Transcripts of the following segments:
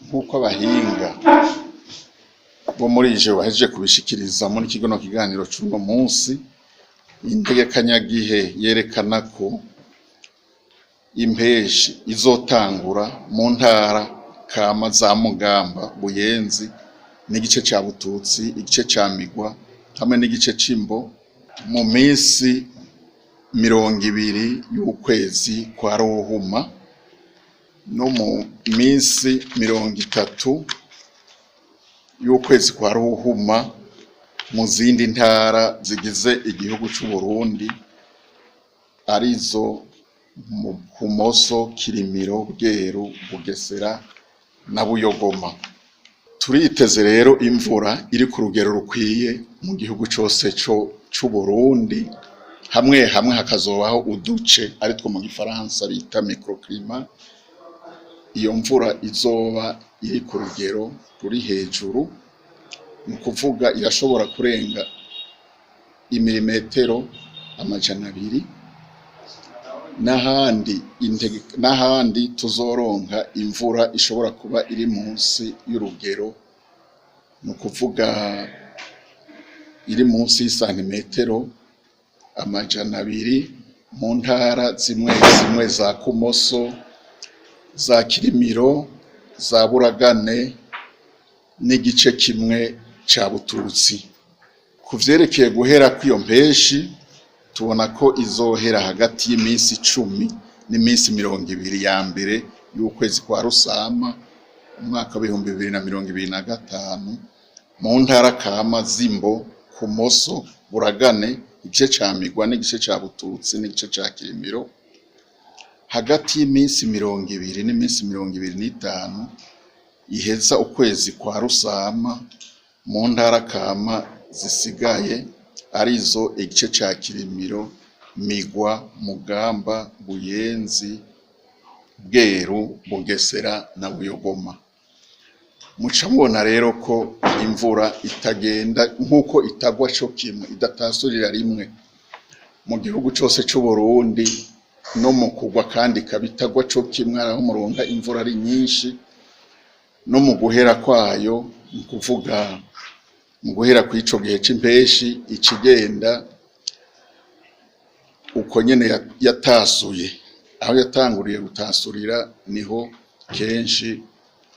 nk'uko abahinga bo muri ije bahejeje kubishikiriza muri kigono kiganiro cy'uno munsi, integekanyagihe yerekana ko impeshi izotangura mu ntara kama za Mugamba, Buyenzi n'igice ca Bututsi, igice ca Migwa hamwe n'igice c'Imbo mu minsi 20 y'ukwezi kwa Ruhuma no mu minsi 30 y'ukwezi kwa Ruhuma mu zindi ntara zigize igihugu c'u Burundi arizo mu Kumoso, Kirimiro, Bweru, Bugesera na Buyogoma. Turiteze rero imvura iri ku rugero rukwiye mu gihugu cyose c'u Burundi, hamwe hakazobaho uduce ari two mu gifaransa bita microclimat. Iyo mvura izoba iri ku rugero ruri hejuru, ni kuvuga irashobora kurenga imilimetero 200, n'ahandi tuzoronka imvura ishobora kuba iri munsi y'urugero, ni kuvuga iri munsi y'isantimetero 200 mu ntara zimwe za Kumoso, za Kirimiro, za Buragane n'igice kimwe ca Bututsi. Kuvyerekeye guhera kw'iyo mpeshi, tubona ko izohera hagati y'iminsi 10 n'iminsi 20 ya mbere y'ukwezi kwa Rusama umwaka wa 2025 mu ntara kama z'Imbo, Kumoso, Buragane, igice ca Migwa n'igice ca Bututsi n'igice ca Kirimiro. Hagati y'iminsi 20 n'iminsi 25 iheza ukwezi kwa Rusama mu ntara kama zisigaye arizo igice ca Kirimiro, Migwa, Mugamba, Buyenzi, Bweru, Bugesera na Buyogoma. Muca mubona rero ko imvura itagenda nk'uko itagwa co kimwe, idatasurira rimwe mu gihugu cose c'u Burundi, no mu kugwa kandi kabitagwa co kimwe, aho muronka imvura ari nyinshi, no mu guhera kwayo, ni kuvuga mu guhera kw'ico gihe c'impeshi ikigenda uko nyene yatasuye. Aho yatanguriye gutasurira niho kenshi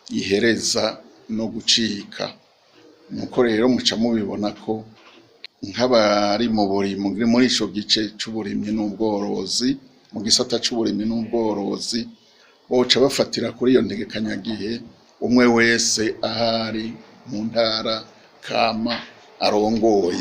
ihereza no gucika. Nuko rero muca mubibona ko nk'abari mu burimyi muri ico gice c'uburimyi n'ubworozi, mu gisata c'uburimyi n'ubworozi, boca bafatira kuri iyo ntegekanyagihe, umwe wese ahari mu ntara kama arongoye.